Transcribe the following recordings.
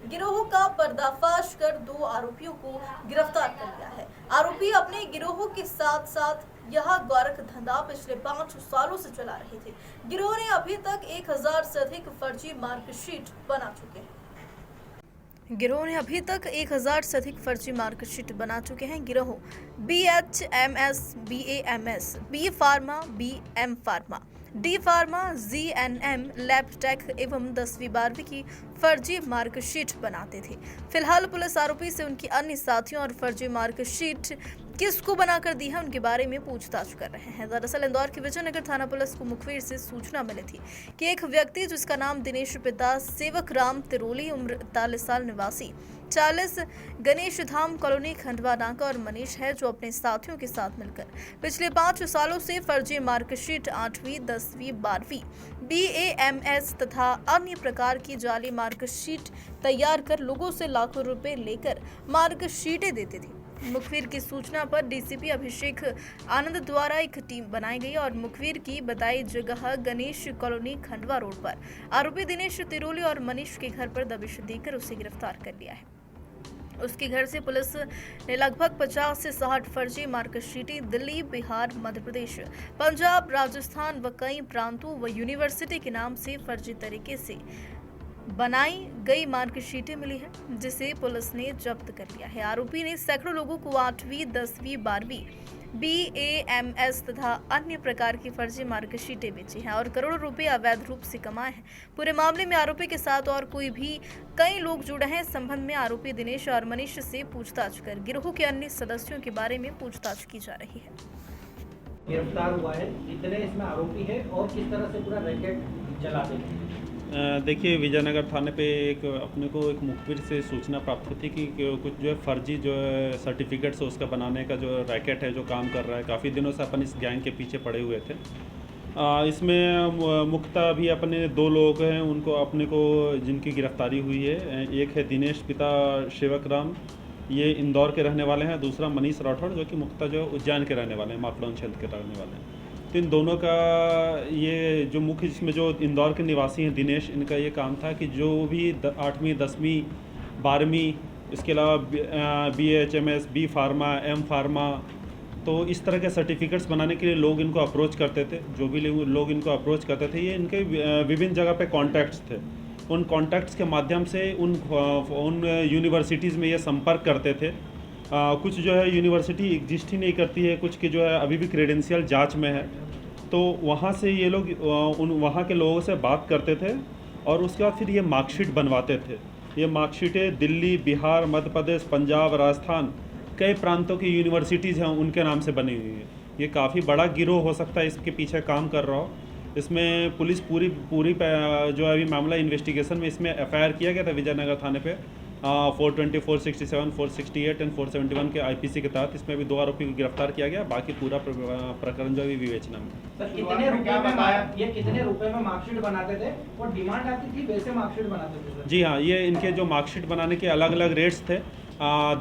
गिरोह का पर्दाफाश कर 2 आरोपियों को गिरफ्तार कर लिया है। आरोपी अपने गिरोह के साथ साथ यह गोरख धंधा पिछले 5 सालों से चला रहे थे। गिरोह ने अभी तक 1000 से अधिक फर्जी मार्कशीट बना चुके हैं। गिरोह BHMS, BAMS, B pharma, BM pharma, D pharma, GNM लैबटेक एवं 10वीं 12वीं की फर्जी मार्कशीट बनाते थे। फिलहाल पुलिस आरोपी से उनकी अन्य साथियों और फर्जी मार्कशीट किसको बनाकर दी है उनके बारे में पूछताछ कर रहे हैं। दरअसल इंदौर की विजयनगर थाना पुलिस को मुखबिर से सूचना मिली थी कि एक व्यक्ति जिसका नाम दिनेश पिता सेवक राम तिरोली, उम्र 41 साल, निवासी 40 गणेश धाम कॉलोनी, खंडवा नाका और मनीष है, जो अपने साथियों के साथ मिलकर पिछले 5 सालों से फर्जी मार्कशीट 8वीं, 10वीं, 12वीं, BAMS तथा अन्य प्रकार की जाली मार्कशीट तैयार कर लोगों से लाखों रुपए लेकर मार्कशीटें देते थे। मुखबिर की सूचना पर डीसीपी अभिषेक आनंद द्वारा एक टीम बनाई गई और मुखबिर की बताई जगह गणेश कॉलोनी, खंडवा रोड पर आरोपी दिनेश तिरोली और मनीष के घर पर दबिश देकर उसे गिरफ्तार कर लिया है। उसके घर से पुलिस ने लगभग 50 से 60 फर्जी मार्कशीटें दिल्ली, बिहार, मध्य प्रदेश, पंजाब, राजस्थान व कई प्रांतों व यूनिवर्सिटी के नाम से फर्जी तरीके से बनाई गई मार्कशीटें मिली है, जिसे पुलिस ने जब्त कर लिया है। आरोपी ने सैकड़ों लोगों को 8वीं, 10वीं, 12वीं BAMS तथा अन्य प्रकार की फर्जी मार्कशीटें बेची हैं और करोड़ों रुपए अवैध रूप से कमाए हैं। पूरे मामले में आरोपी के साथ और कोई भी कई लोग जुड़े हैं। इस संबंध में आरोपी दिनेश और मनीष से पूछताछ कर गिरोह के अन्य सदस्यों के बारे में पूछताछ की जा रही है। गिरफ्तार हुआ है, कितने इसमें आरोपी है और किस तरह से पूरा रैकेट चलाते हैं? देखिए, विजयनगर थाने पे अपने को एक मुखबिर से सूचना प्राप्त हुई थी कि कुछ जो है फर्जी जो है सर्टिफिकेट्स है उसका बनाने का जो रैकेट है जो काम कर रहा है। काफ़ी दिनों से अपन इस गैंग के पीछे पड़े हुए थे। इसमें मुख्यतः अभी अपने 2 लोग हैं उनको अपने को जिनकी गिरफ्तारी हुई है। एक है दिनेश पिता सेवक राम, ये इंदौर के रहने वाले हैं। दूसरा मनीष राठौड़ जो कि मुख्यतः जो उज्जैन के रहने वाले हैं, माखड़ौन क्षेत्र के रहने वाले हैं। तो इन दोनों का ये जो मुख्य जिसमें जो इंदौर के निवासी हैं दिनेश, इनका ये काम था कि जो भी 8वीं, 10वीं, 12वीं, इसके अलावा BHMS, B pharma, M pharma, तो इस तरह के सर्टिफिकेट्स बनाने के लिए लोग इनको अप्रोच करते थे। जो भी लोग इनको अप्रोच करते थे, ये इनके विभिन्न जगह पे कॉन्टैक्ट्स थे। उन कॉन्टैक्ट्स के माध्यम से उन यूनिवर्सिटीज़ में ये संपर्क करते थे। कुछ जो है यूनिवर्सिटी एग्जिस्ट ही नहीं करती है, कुछ की जो है अभी भी क्रेडेंशियल जांच में है। तो वहाँ से ये लोग उन वहाँ के लोगों से बात करते थे और उसके बाद फिर ये मार्कशीट बनवाते थे। ये मार्कशीटें दिल्ली, बिहार, मध्य प्रदेश, पंजाब, राजस्थान, कई प्रांतों की यूनिवर्सिटीज़ हैं उनके नाम से बनी हुई है। ये काफ़ी बड़ा गिरोह हो सकता है इसके पीछे काम कर रहा हो। इसमें पुलिस पूरी जो अभी मामला इन्वेस्टिगेशन में इसमें FIR किया गया था विजयनगर थाने पे 420, 467, 468 एंड 471 के IPC के तहत। इसमें भी 2 आरोपी को गिरफ्तार किया गया। बाकी पूरा प्रकरण जो अभी विवेचना में। सर, कितने रुपए में मार्कशीट बनाते थे और डिमांड आती थी वैसे मार्कशीट बनाते थे? जी हाँ, ये इनके जो मार्कशीट बनाने के अलग अलग रेट्स थे।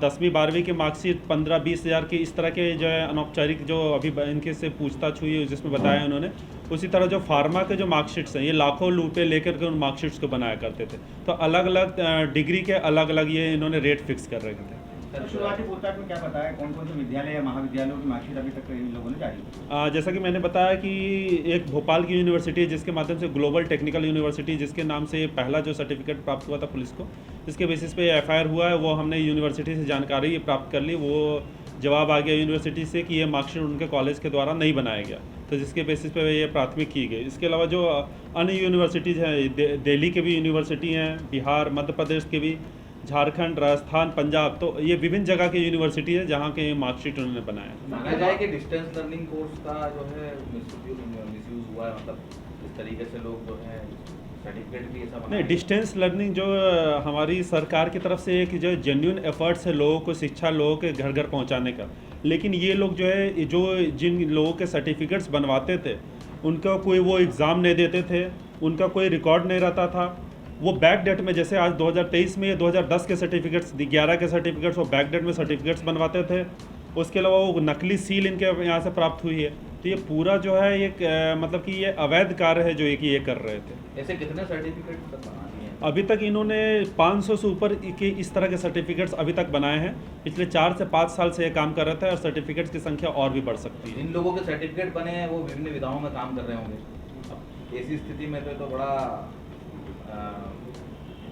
10वीं 12वीं की मार्कशीट 15-20 हज़ार की, इस तरह के जो है अनौपचारिक जो अभी इनके से पूछताछ हुई है जिसमें बताया उन्होंने। उसी तरह जो फार्मा के जो मार्कशीट्स हैं, ये लाखों रुपए लेकर के उन मार्कशीट्स को बनाया करते थे। तो अलग अलग डिग्री के अलग अलग ये इन्होंने रेट फिक्स कर रखे थे। शुरुआती पूछताछ में क्या बताया, कौन कौन से विद्यालय या महाविद्यालयों की मार्कशीट अभी तक इन लोगों ने जारी की? जैसा कि मैंने बताया कि एक भोपाल की यूनिवर्सिटी है जिसके माध्यम से ग्लोबल टेक्निकल यूनिवर्सिटी, जिसके नाम से पहला जो सर्टिफिकेट प्राप्त हुआ था पुलिस को, जिसके बेसिस पे FIR हुआ है, वो हमने यूनिवर्सिटी से जानकारी प्राप्त कर ली। वो जवाब आ गया यूनिवर्सिटी से कि ये मार्कशीट उनके कॉलेज के द्वारा नहीं बनाया गया, तो जिसके बेसिस पे ये प्राथमिक की गई। इसके अलावा जो अन्य यूनिवर्सिटीज़ हैं, दिल्ली के भी यूनिवर्सिटी हैं, बिहार, मध्य प्रदेश के भी, झारखंड, राजस्थान, पंजाब, तो ये विभिन्न जगह की यूनिवर्सिटी है जहाँ के मार्कशीट उन्होंने बनाया। माना जाए कि डिस्टेंस लर्निंग कोर्स का जो है मिसयूज हुआ है, मतलब इस तरीके से लोग जो है सर्टिफिकेट भी ऐसा नहीं, डिस्टेंस लर्निंग जो हमारी सरकार की तरफ से एक जो जेन्युइन एफर्ट्स है लोगों को शिक्षा, लोगों के घर घर पहुँचाने का। लेकिन ये लोग जो है जो जिन लोगों के सर्टिफिकेट्स बनवाते थे उनका कोई वो एग्ज़ाम नहीं देते थे, उनका कोई रिकॉर्ड नहीं रहता था। वो बैक डेट में, जैसे आज 2023 में 2010 के सर्टिफिकेट्स, 11 के सर्टिफिकेट्स वो बैक डेट में सर्टिफिकेट्स बनवाते थे। उसके अलावा वो नकली सील इनके यहाँ से प्राप्त हुई है। तो ये पूरा जो है ये मतलब कि ये अवैध कार्य है जो ये कर रहे थे। ऐसे कितने सर्टिफिकेट तक बना दिए? अभी तक इन्होंने 500 से ऊपर के इस तरह के सर्टिफिकेट्स अभी तक बनाए हैं। पिछले 4 से 5 साल से ये काम कर रहा था और सर्टिफिकेट्स की संख्या और भी बढ़ सकती है। जिन लोगों के सर्टिफिकेट बने हैं वो विभिन्न विधाओं में काम कर रहे होंगे। अब ऐसी स्थिति में तो बड़ा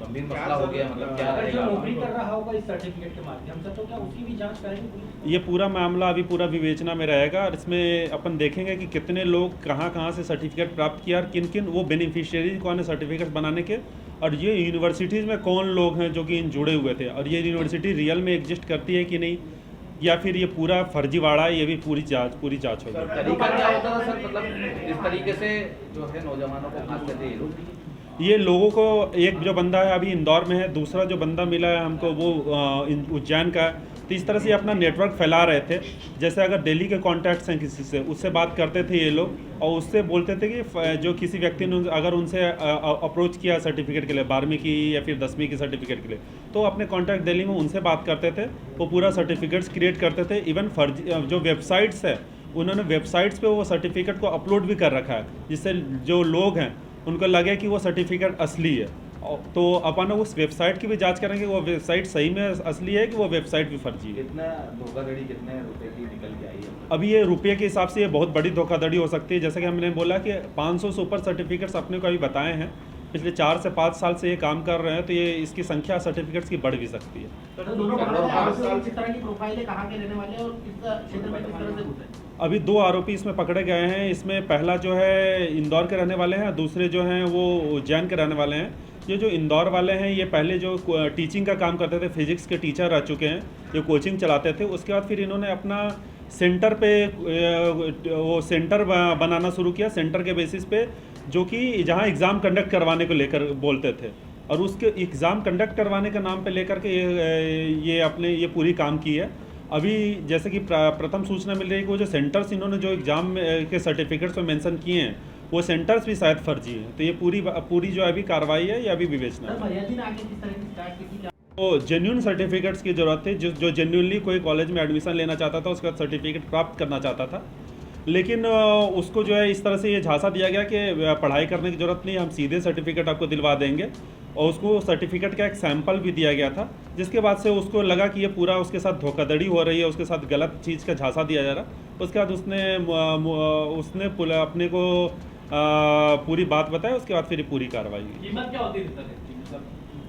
गंभीर मसला हो गया। मतलब क्या अगर जो रहेगा? नौकरी कर रहा होगा इस सर्टिफिकेट के माध्यम से तो क्या उसकी भी जांच करेंगे पुलिस? ये पूरा मामला अभी पूरा विवेचना में रहेगा और इसमें अपन देखेंगे कि कितने लोग कहाँ से सर्टिफिकेट प्राप्त किया और किन किन वो बेनिफिशियरी कौन है सर्टिफिकेट बनाने के, और ये यूनिवर्सिटीज़ में कौन लोग हैं जो कि इन जुड़े हुए थे, और ये यूनिवर्सिटी रियल में एग्जिस्ट करती है कि नहीं, या फिर ये पूरा फर्जीवाड़ा है। ये भी पूरी जांच होगी। तरीका क्या होता था सर? मतलब इस तरीके से जो है नौजवानों को फांस देते हैं ये लोगों को, एक जो बंदा है अभी इंदौर में है, दूसरा जो बंदा मिला है हमको वो उज्जैन का है। तो इस तरह से अपना नेटवर्क फैला रहे थे। जैसे अगर दिल्ली के कॉन्टैक्ट्स हैं किसी से, उससे बात करते थे ये लोग और उससे बोलते थे कि जो किसी व्यक्ति ने अगर उनसे अप्रोच किया सर्टिफिकेट के लिए, 12वीं की या फिर 10वीं की सर्टिफिकेट के लिए, तो अपने कॉन्टैक्ट दिल्ली में उनसे बात करते थे। वो पूरा सर्टिफिकेट्स क्रिएट करते थे। इवन फर्जी जो वेबसाइट्स है उन्होंने वेबसाइट्स पे वो सर्टिफिकेट को अपलोड भी कर रखा है, जिससे जो लोग हैं उनको लगे कि वो सर्टिफिकेट असली है। तो अपन उस वेबसाइट की भी जांच करेंगे वो वेबसाइट सही में असली है कि वो वेबसाइट भी फर्जी है। कितना धोखाधड़ी कितने रुपए की निकल के आई है? अभी ये रुपये के हिसाब से ये बहुत बड़ी धोखाधड़ी हो सकती है। जैसे कि हमने बोला कि 500 से ऊपर सर्टिफिकेट्स अपने को अभी बताए हैं। पिछले 4 से 5 साल से ये काम कर रहे हैं, तो ये इसकी संख्या सर्टिफिकेट्स की बढ़ भी सकती है। तो दोनों किस तरह की प्रोफाइल है, कहाँ के रहने वाले हैं और किस क्षेत्र में किस तरह से घुसे? अभी 2 आरोपी इसमें पकड़े गए हैं। इसमें पहला जो है इंदौर के रहने वाले हैं, दूसरे जो हैं वो उज्जैन के रहने वाले हैं। ये जो इंदौर वाले हैं ये पहले जो टीचिंग का काम करते थे, फिजिक्स के टीचर रह चुके हैं, ये कोचिंग चलाते थे। उसके बाद फिर इन्होंने अपना सेंटर पे वो सेंटर बनाना शुरू किया, सेंटर के बेसिस पे, जो कि जहाँ एग्ज़ाम कंडक्ट करवाने को लेकर बोलते थे, और उसके एग्ज़ाम कंडक्ट करवाने के नाम पे लेकर के ये अपने ये पूरी काम की है। अभी जैसे कि प्रथम सूचना मिल रही है कि वो जो सेंटर्स इन्होंने जो एग्ज़ाम के सर्टिफिकेट्स में मेंशन किए हैं वो सेंटर्स भी शायद फर्जी हैं। तो ये पूरी जो अभी कार्रवाई है ये अभी विवेचना है। तो जेन्युइन सर्टिफिकेट्स की ज़रूरत थी। जो जेन्युइनली कोई कॉलेज में एडमिशन लेना चाहता था, उसका सर्टिफिकेट प्राप्त करना चाहता था, लेकिन उसको जो है इस तरह से ये झांसा दिया गया कि पढ़ाई करने की ज़रूरत नहीं, हम सीधे सर्टिफिकेट आपको दिलवा देंगे। और उसको सर्टिफिकेट का एक सैंपल भी दिया गया था, जिसके बाद से उसको लगा कि ये पूरा उसके साथ धोखाधड़ी हो रही है, उसके साथ गलत चीज़ का झांसा दिया जा रहा है। उसके बाद उसने अपने को पूरी बात बताई। उसके बाद फिर पूरी कार्रवाई हुई। कीमत क्या होती है?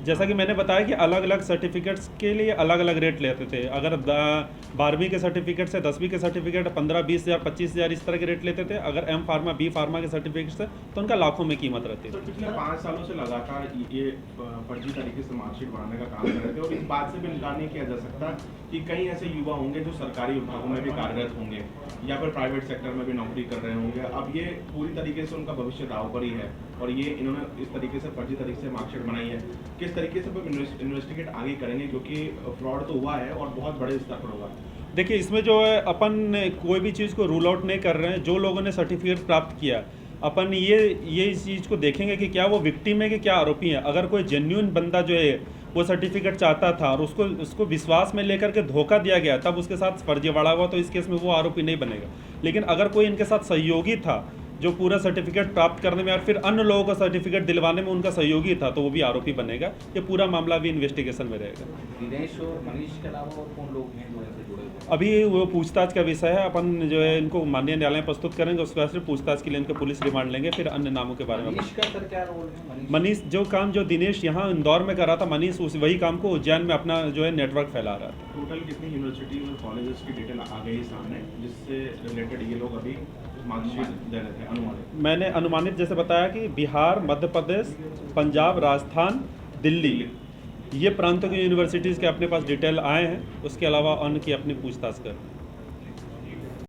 जैसा कि मैंने बताया कि अलग अलग सर्टिफिकेट्स के लिए अलग अलग रेट लेते थे। अगर 12वीं के सर्टिफिकेट से 10वीं के सर्टिफिकेट 15-20 हज़ार 25 हज़ार इस तरह के रेट लेते थे। अगर M फार्मा B फार्मा के सर्टिफिकेट से तो उनका लाखों में कीमत रहती थी। पिछले 5 सालों से लगातार ये फर्जी तरीके से मार्कशीट बनाने का काम कर रहे थे, और इस बात से भी इनकार नहीं किया जा सकता कि कई ऐसे युवा होंगे जो सरकारी विभागों में भी कार्यरत होंगे या फिर प्राइवेट सेक्टर में भी नौकरी कर रहे होंगे। अब ये पूरी तरीके से उनका भविष्य दांव पर ही है, और ये इन्होंने इस तरीके से फर्जी तरीके से मार्कशीट बनाई है। किस तरीके से इन्वेस्टिगेट आगे करेंगे, क्योंकि फ्रॉड तो हुआ है और बहुत बड़े स्तर पर हुआ है। देखिए, इसमें जो है अपन कोई भी चीज़ को रूल आउट नहीं कर रहे हैं। जो लोगों ने सर्टिफिकेट प्राप्त किया, अपन ये इस चीज़ को देखेंगे कि क्या वो विक्टिम है कि क्या आरोपी है। अगर कोई जेन्युइन बंदा जो है वो सर्टिफिकेट चाहता था और उसको विश्वास में लेकर के धोखा दिया गया, तब उसके साथ फर्जीवाड़ा हुआ, तो इस केस में वो आरोपी नहीं बनेगा। लेकिन अगर कोई इनके साथ सहयोगी था जो पूरा सर्टिफिकेट प्राप्त करने में और फिर अन्य लोगों का सर्टिफिकेट दिलवाने में उनका सहयोगी था, तो वो भी आरोपी बनेगा। ये पूरा मामला भी इन्वेस्टिगेशन में रहेगा। दिनेश और मनीष के अलावा और कौन लोग हैं जो इनसे जुड़े हुए? अभी वो पूछताछ का विषय है। अपन जो है इनको माननीय न्यायालय में प्रस्तुत करेंगे, उसके बाद फिर पूछताछ के लिए इनका पुलिस रिमांड लेंगे, फिर अन्य नामों के बारे में। मनीष का सर क्या रोल है? मनीष जो काम जो दिनेश यहाँ इंदौर में कर रहा था, मनीष वही काम को उज्जैन में अपना जो है नेटवर्क फैला रहा था। टोटल कितनी यूनिवर्सिटी और कॉलेजेस की डिटेल आ गई सामने, जिससे रिलेटेड ये लोग अभी मार्कशीट दे रहे थे अनुमानित? मैंने अनुमानित जैसे बताया कि बिहार, मध्य प्रदेश, पंजाब, राजस्थान, दिल्ली, ये प्रांतों की यूनिवर्सिटीज़ के अपने पास डिटेल आए हैं। उसके अलावा अन्य की अपनी पूछताछ कर